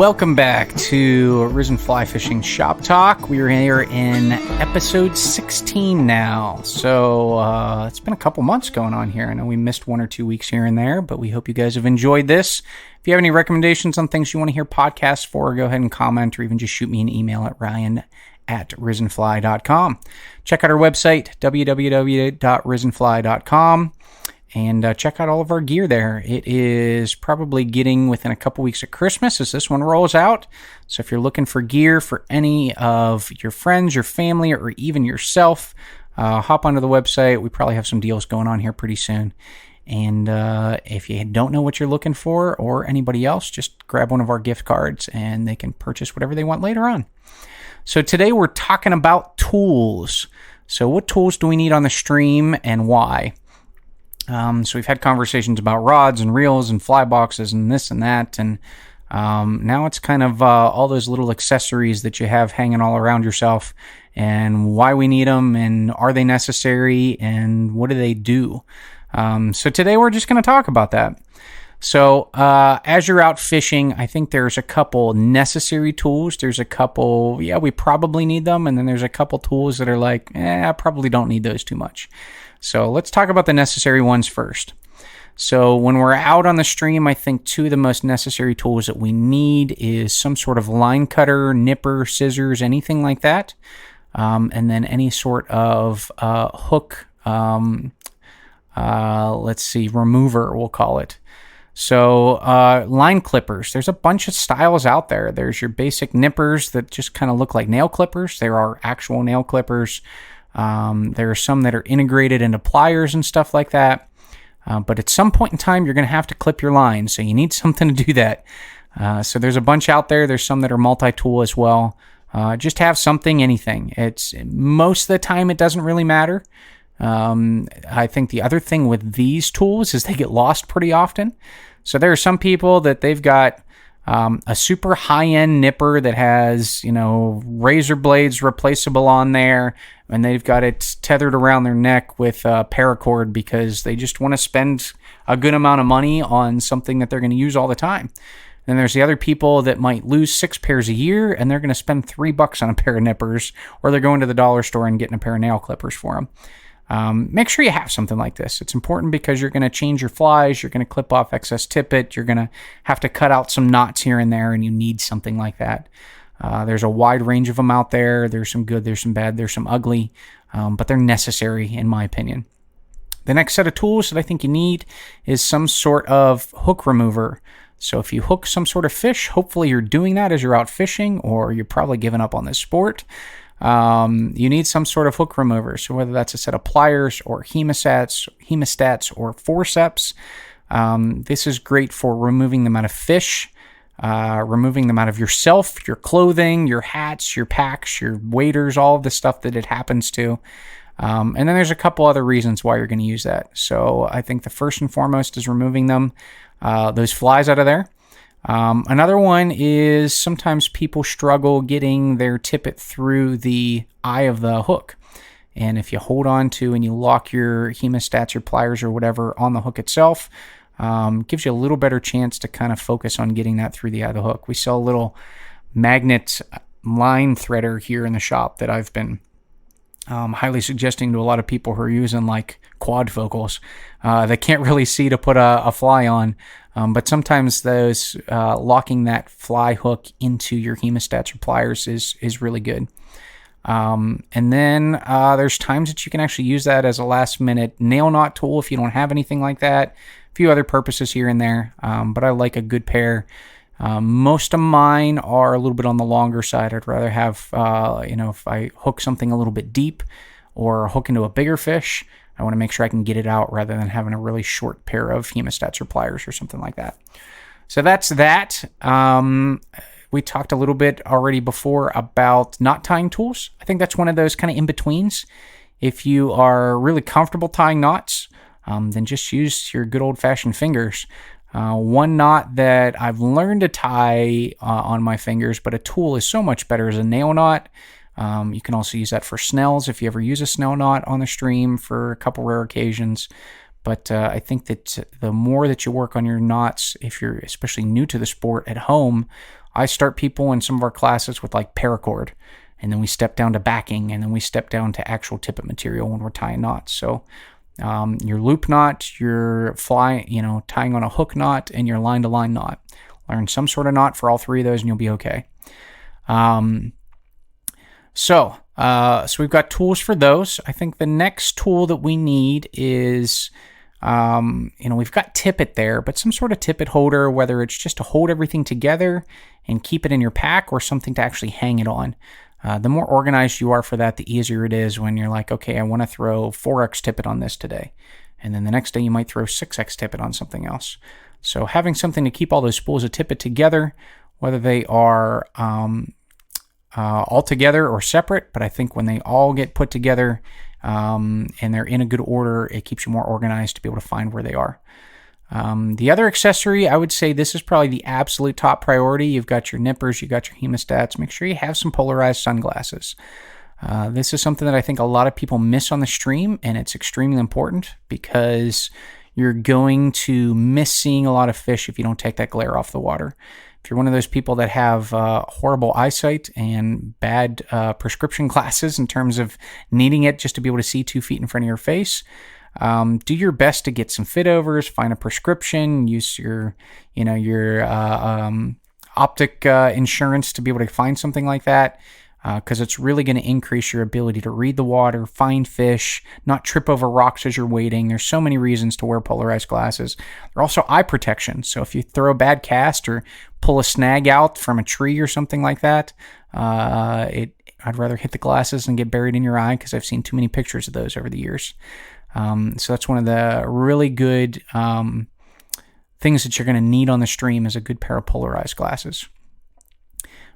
Welcome back to Risen Fly Fishing Shop Talk. We are here in episode 16 now. So it's been a couple months going on here. I know we missed 1 or 2 weeks here and there, but we hope you guys have enjoyed this. If you have any recommendations on things you want to hear podcasts for, go ahead and comment or even just shoot me an email at ryan@risenfly.com. Check out our website, www.risenfly.com. And check out all of our gear there. It is probably getting within a couple weeks of Christmas as this one rolls out. So if you're looking for gear for any of your friends, your family, or even yourself, hop onto the website. We probably have some deals going on here pretty soon. And if you don't know what you're looking for or anybody else, just grab one of our gift cards and they can purchase whatever they want later on. So today we're talking about tools. So what tools do we need on the stream and why? So we've had conversations about rods and reels and fly boxes and this and that. And now it's kind of all those little accessories that you have hanging all around yourself and why we need them and are they necessary and what do they do? So today we're just going to talk about that. So as you're out fishing, I think there's a couple necessary tools. There's a couple, we probably need them. And then there's a couple tools that are like, I probably don't need those too much. So let's talk about the necessary ones first. So when we're out on the stream, I think two of the most necessary tools that we need is some sort of line cutter, nipper, scissors, anything like that. And then any sort of hook, remover, we'll call it. So line clippers, there's a bunch of styles out there. There's your basic nippers that just kind of look like nail clippers. There are actual nail clippers. There are some that are integrated into pliers and stuff like that. But at some point in time, you're going to have to clip your line. So you need something to do that. So there's a bunch out there. There's some that are multi-tool as well. Just have something, anything. It's most of the time, it doesn't really matter. I think the other thing with these tools is they get lost pretty often. So there are some people that they've got a super high-end nipper that has, razor blades replaceable on there, and they've got it tethered around their neck with paracord because they just want to spend a good amount of money on something that they're going to use all the time. Then there's the other people that might lose 6 pairs a year, and they're going to spend $3 on a pair of nippers, or they're going to the dollar store and getting a pair of nail clippers for them. Make sure you have something like this. It's important because you're going to change your flies, you're going to clip off excess tippet, you're going to have to cut out some knots here and there, and you need something like that. There's a wide range of them out there. There's some good, there's some bad, there's some ugly, but they're necessary in my opinion. The next set of tools that I think you need is some sort of hook remover. So if you hook some sort of fish, hopefully you're doing that as you're out fishing, or you're probably giving up on this sport. You need some sort of hook remover. So whether that's a set of pliers or hemostats or forceps, this is great for removing them out of fish, removing them out of yourself, your clothing, your hats, your packs, your waders, all of the stuff that it happens to. And then there's a couple other reasons why you're going to use that. So I think the first and foremost is removing those flies out of there. Another one is sometimes people struggle getting their tippet through the eye of the hook. And if you hold on to and you lock your hemostats or pliers or whatever on the hook itself, gives you a little better chance to kind of focus on getting that through the eye of the hook. We sell a little magnet line threader here in the shop that I've been highly suggesting to a lot of people who are using like quadfocals. They can't really see to put a fly on. But sometimes those locking that fly hook into your hemostats or pliers is really good. And then there's times that you can actually use that as a last minute nail knot tool if you don't have anything like that. A few other purposes here and there, but I like a good pair. Most of mine are a little bit on the longer side. I'd rather have, if I hook something a little bit deep or hook into a bigger fish, I want to make sure I can get it out rather than having a really short pair of hemostats or pliers or something like that. So that's that. We talked a little bit already before about knot tying tools. I think that's one of those kind of in-betweens. If you are really comfortable tying knots, then just use your good old-fashioned fingers. One knot that I've learned to tie on my fingers, but a tool is so much better, is a nail knot. You can also use that for snells if you ever use a snell knot on the stream for a couple rare occasions. But I think that the more that you work on your knots, if you're especially new to the sport at home, I start people in some of our classes with like paracord, and then we step down to backing, and then we step down to actual tippet material when we're tying knots. So your loop knot, your tying on a hook knot, and your line-to-line knot. Learn some sort of knot for all three of those, and you'll be okay. So we've got tools for those. I think the next tool that we need is, we've got tippet there, but some sort of tippet holder, whether it's just to hold everything together and keep it in your pack or something to actually hang it on. The more organized you are for that, the easier it is when you're like, okay, I want to throw 4x tippet on this today. And then the next day you might throw 6x tippet on something else. So having something to keep all those spools of tippet together, whether they are all together or separate, but I think when they all get put together and they're in a good order, it keeps you more organized to be able to find where they are. The other accessory, I would say this is probably the absolute top priority. You've got your nippers, you've got your hemostats. Make sure you have some polarized sunglasses. This is something that I think a lot of people miss on the stream, and it's extremely important because you're going to miss seeing a lot of fish if you don't take that glare off the water. If you're one of those people that have horrible eyesight and bad prescription glasses in terms of needing it just to be able to see 2 feet in front of your face, do your best to get some fit overs, find a prescription, use your optic insurance to be able to find something like that. Because it's really going to increase your ability to read the water, find fish, not trip over rocks as you're wading. There's so many reasons to wear polarized glasses. They're also eye protection. So if you throw a bad cast or pull a snag out from a tree or something like that, I'd rather hit the glasses and get buried in your eye because I've seen too many pictures of those over the years. So that's one of the really good things that you're going to need on the stream is a good pair of polarized glasses.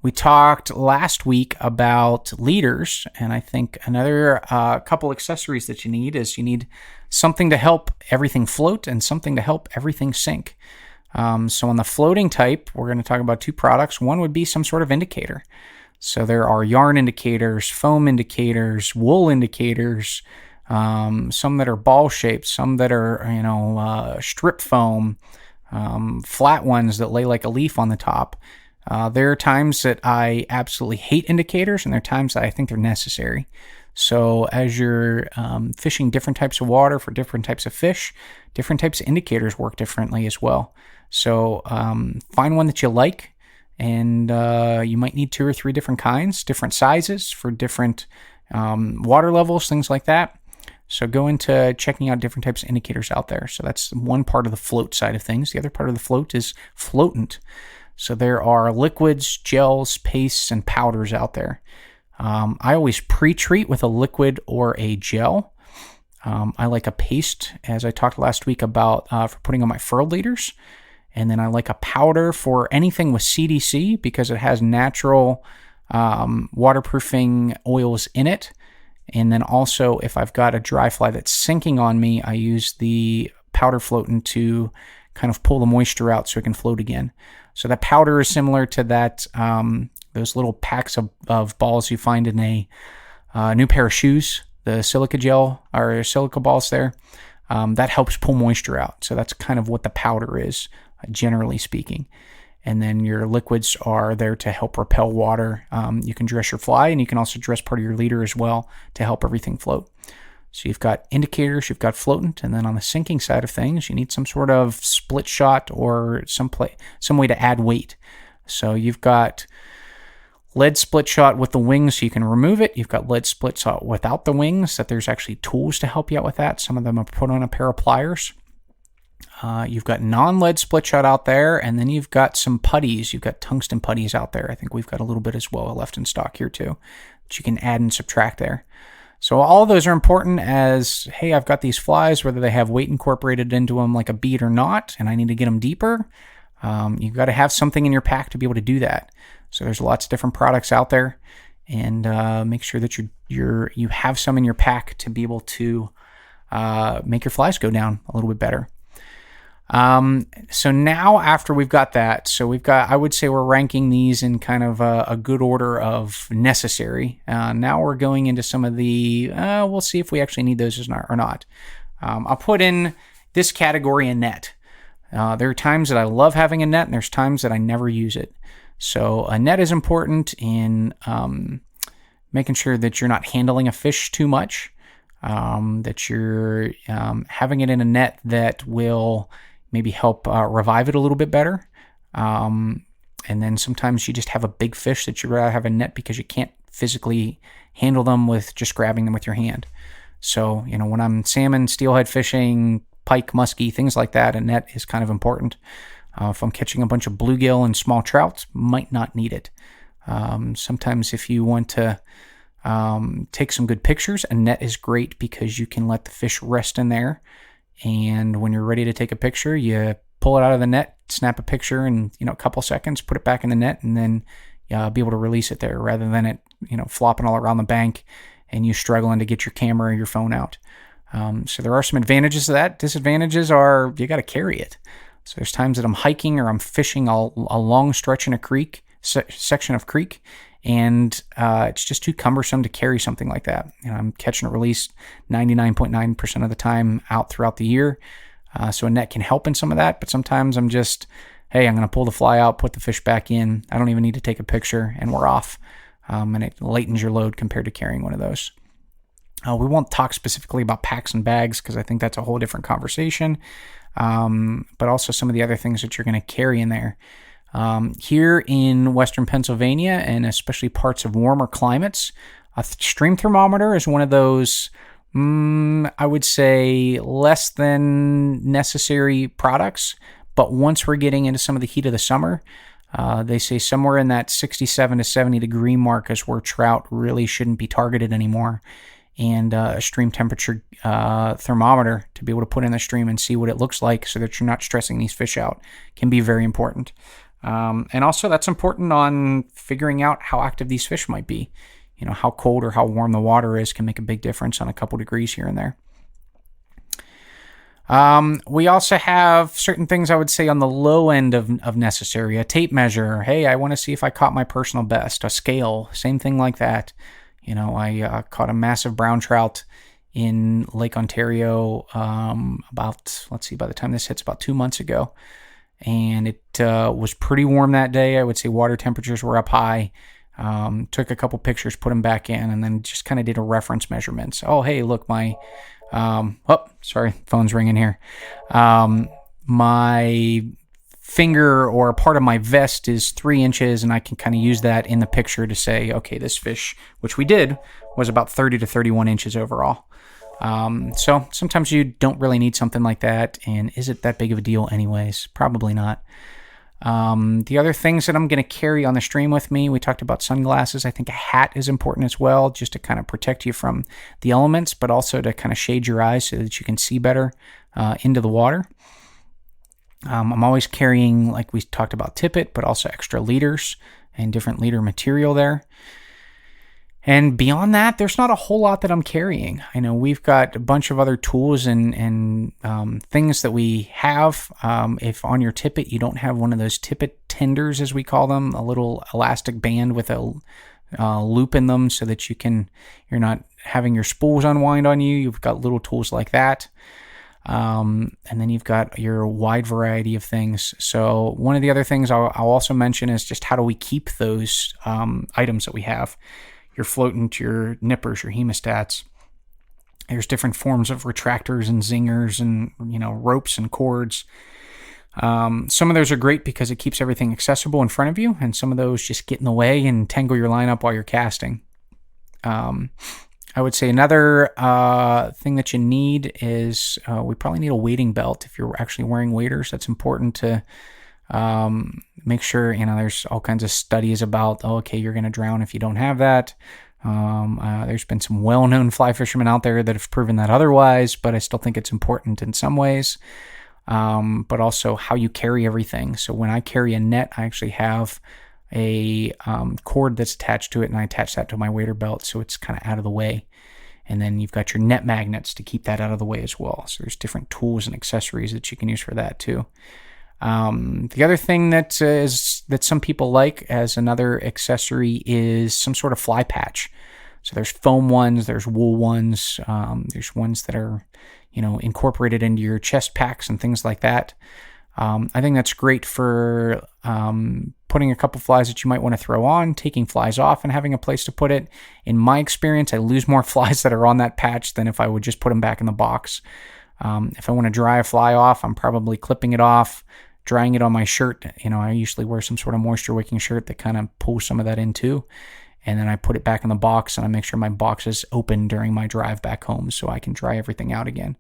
We talked last week about leaders, and I think another couple accessories that you need is you need something to help everything float and something to help everything sink. So on the floating type, we're going to talk about 2 products. One would be some sort of indicator. So there are yarn indicators, foam indicators, wool indicators, some that are ball shaped, some that are strip foam, flat ones that lay like a leaf on the top. There are times that I absolutely hate indicators, and there are times that I think they're necessary. So as you're fishing different types of water for different types of fish, different types of indicators work differently as well. So find one that you like, and you might need 2 or 3 different kinds, different sizes for different water levels, things like that. So go into checking out different types of indicators out there. So that's one part of the float side of things. The other part of the float is floatant. So there are liquids, gels, pastes, and powders out there. I always pre-treat with a liquid or a gel. I like a paste, as I talked last week about for putting on my furled leaders. And then I like a powder for anything with CDC because it has natural waterproofing oils in it. And then also, if I've got a dry fly that's sinking on me, I use the powder floatant to kind of pull the moisture out so it can float again. So that powder is similar to that those little packs of balls you find in a new pair of shoes, the silica gel or silica balls there. That helps pull moisture out. So that's kind of what the powder is, generally speaking. And then your liquids are there to help repel water. You can dress your fly, and you can also dress part of your leader as well to help everything float. So you've got indicators, you've got floatant, and then on the sinking side of things, you need some sort of split shot or some way to add weight. So you've got lead split shot with the wings so you can remove it. You've got lead split shot without the wings, that there's actually tools to help you out with that. Some of them are put on a pair of pliers. You've got non-lead split shot out there, and then you've got some putties. You've got tungsten putties out there. I think we've got a little bit as well left in stock here too, that you can add and subtract there. So all of those are important as, hey, I've got these flies, whether they have weight incorporated into them like a bead or not, and I need to get them deeper. You've got to have something in your pack to be able to do that. So there's lots of different products out there, and make sure that you have some in your pack to be able to make your flies go down a little bit better. So now after we've got that, I would say we're ranking these in kind of a good order of necessary. Now we're going into some of the, we'll see if we actually need those or not. I'll put in this category a net. There are times that I love having a net, and there's times that I never use it. So a net is important in making sure that you're not handling a fish too much, that you're having it in a net that will maybe help revive it a little bit better. And then sometimes you just have a big fish that you'd rather have a net because you can't physically handle them with just grabbing them with your hand. So, when I'm salmon, steelhead fishing, pike, muskie, things like that, a net is kind of important. If I'm catching a bunch of bluegill and small trout, might not need it. Sometimes if you want to take some good pictures, a net is great because you can let the fish rest in there. And when you're ready to take a picture, you pull it out of the net, snap a picture in a couple seconds, put it back in the net, and then be able to release it there rather than it flopping all around the bank and you struggling to get your camera or your phone out. So there are some advantages to that. Disadvantages are you got to carry it. So there's times that I'm hiking or I'm fishing a long stretch in a creek, section of creek, and it's just too cumbersome to carry something like that. I'm catching and release 99.9% of the time out throughout the year. So a net can help in some of that, but sometimes I'm just, hey, I'm going to pull the fly out, put the fish back in. I don't even need to take a picture, and we're off. And it lightens your load compared to carrying one of those. We won't talk specifically about packs and bags because I think that's a whole different conversation, but also some of the other things that you're going to carry in there. Here in Western Pennsylvania, and especially parts of warmer climates, a stream thermometer is one of those, I would say, less than necessary products. But once we're getting into some of the heat of the summer, they say somewhere in that 67 to 70 degree mark is where trout really shouldn't be targeted anymore. And a stream temperature thermometer to be able to put in the stream and see what it looks like so that you're not stressing these fish out can be very important. And also that's important on figuring out how active these fish might be. How cold or how warm the water is can make a big difference on a couple degrees here and there. We also have certain things I would say on the low end of necessary. A tape measure. Hey, I want to see if I caught my personal best. A scale. Same thing like that. I caught a massive brown trout in Lake Ontario by the time this hits, about 2 months ago. And it was pretty warm that day. I would say water temperatures were up high. Took a couple pictures, put them back in, and then just kind of did a reference measurements. Oh, hey, look, my... sorry, phone's ringing here. My finger or part of my vest is 3 inches, and I can kind of use that in the picture to say, okay, this fish, which we did, was about 30 to 31 inches overall. So sometimes you don't really need something like that, and is it that big of a deal anyways? Probably not. The other things that I'm going to carry on the stream with me, we talked about sunglasses. I think a hat is important as well, just to kind of protect you from the elements, but also to kind of shade your eyes so that you can see better into the water. I'm always carrying, like we talked about, tippet, but also extra leaders and different leader material there. And beyond that, there's not a whole lot that I'm carrying. I know we've got a bunch of other tools and things that we have. If on your tippet you don't have one of those tippet tenders, as we call them, a little elastic band with a loop in them so that you're not having your spools unwind on you. You've got little tools like that. And then you've got your wide variety of things. So one of the other things I'll also mention is just how do we keep those items that we have. Your floatant, your nippers, your hemostats. There's different forms of retractors and zingers and ropes and cords. Some of those are great because it keeps everything accessible in front of you, and some of those just get in the way and tangle your line up while you're casting. I would say another thing that you need is we probably need a wading belt if you're actually wearing waders. That's important to make sure. There's all kinds of studies about, you're going to drown if you don't have that. There's been some well-known fly fishermen out there that have proven that otherwise, but I still think it's important in some ways. But also how you carry everything. So when I carry a net, I actually have a cord that's attached to it, and I attach that to my wader belt so it's kind of out of the way. And then you've got your net magnets to keep that out of the way as well. So there's different tools and accessories that you can use for that too. The other thing that some people like as another accessory is some sort of fly patch. So there's foam ones, there's wool ones, there's ones that are, incorporated into your chest packs and things like that. I think that's great for putting a couple flies that you might want to throw on, taking flies off, and having a place to put it. In my experience, I lose more flies that are on that patch than if I would just put them back in the box. If I want to dry a fly off, I'm probably clipping it off, drying it on my shirt. I usually wear some sort of moisture wicking shirt that kind of pulls some of that in too. And then I put it back in the box, and I make sure my box is open during my drive back home so I can dry everything out again.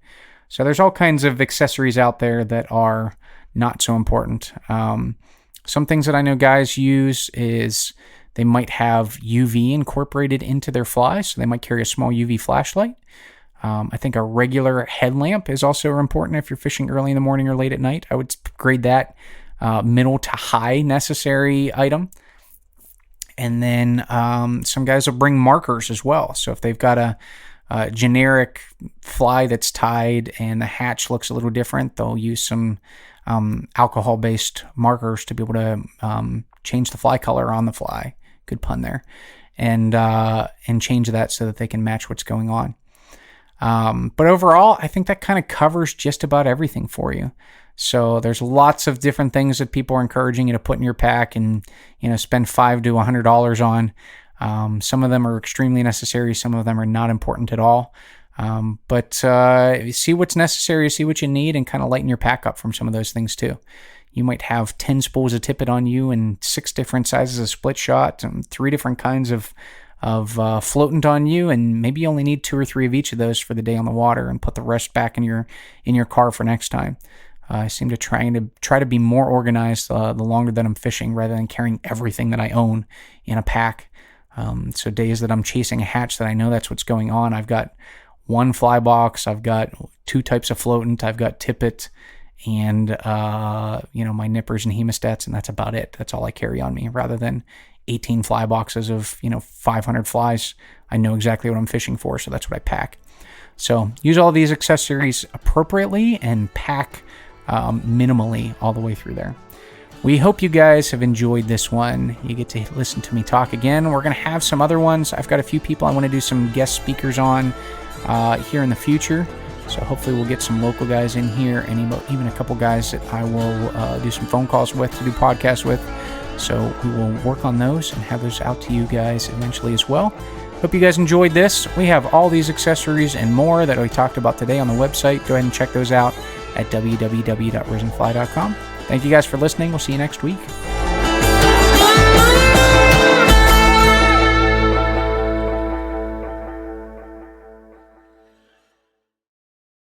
So there's all kinds of accessories out there that are not so important. Some things that I know guys use is they might have UV incorporated into their fly, so they might carry a small UV flashlight. I think a regular headlamp is also important if you're fishing early in the morning or late at night. I would grade that middle to high necessary item. And then some guys will bring markers as well. So if they've got a generic fly that's tied and the hatch looks a little different, they'll use some alcohol-based markers to be able to change the fly color on the fly. Good pun there. And change that so that they can match what's going on. But overall, I think that kind of covers just about everything for you. So there's lots of different things that people are encouraging you to put in your pack and, spend $5 to $100 on. Some of them are extremely necessary. Some of them are not important at all. But see what's necessary, see what you need, and kind of lighten your pack up from some of those things too. You might have 10 spools of tippet on you and 6 different sizes of split shot and 3 different kinds of floatant on you, and maybe you only need 2 or 3 of each of those for the day on the water, and put the rest back in your car for next time. I seem to try to be more organized the longer that I'm fishing, rather than carrying everything that I own in a pack. So days that I'm chasing a hatch that I know that's what's going on, I've got 1 fly box, I've got 2 types of floatant, I've got tippet, and my nippers and hemostats, and that's about it. That's all I carry on me, rather than 18 fly boxes of 500 flies. I know exactly what I'm fishing for, so that's what I pack. So use all these accessories appropriately and pack minimally all the way through there. We hope you guys have enjoyed this one. You get to listen to me talk again. We're going to have some other ones. I've got a few people I want to do some guest speakers on here in the future. So hopefully we'll get some local guys in here, and even a couple guys that I will do some phone calls with to do podcasts with. So we will work on those and have those out to you guys eventually as well. Hope you guys enjoyed this. We have all these accessories and more that we talked about today on the website. Go ahead and check those out at www.risenfly.com. Thank you guys for listening. We'll see you next week.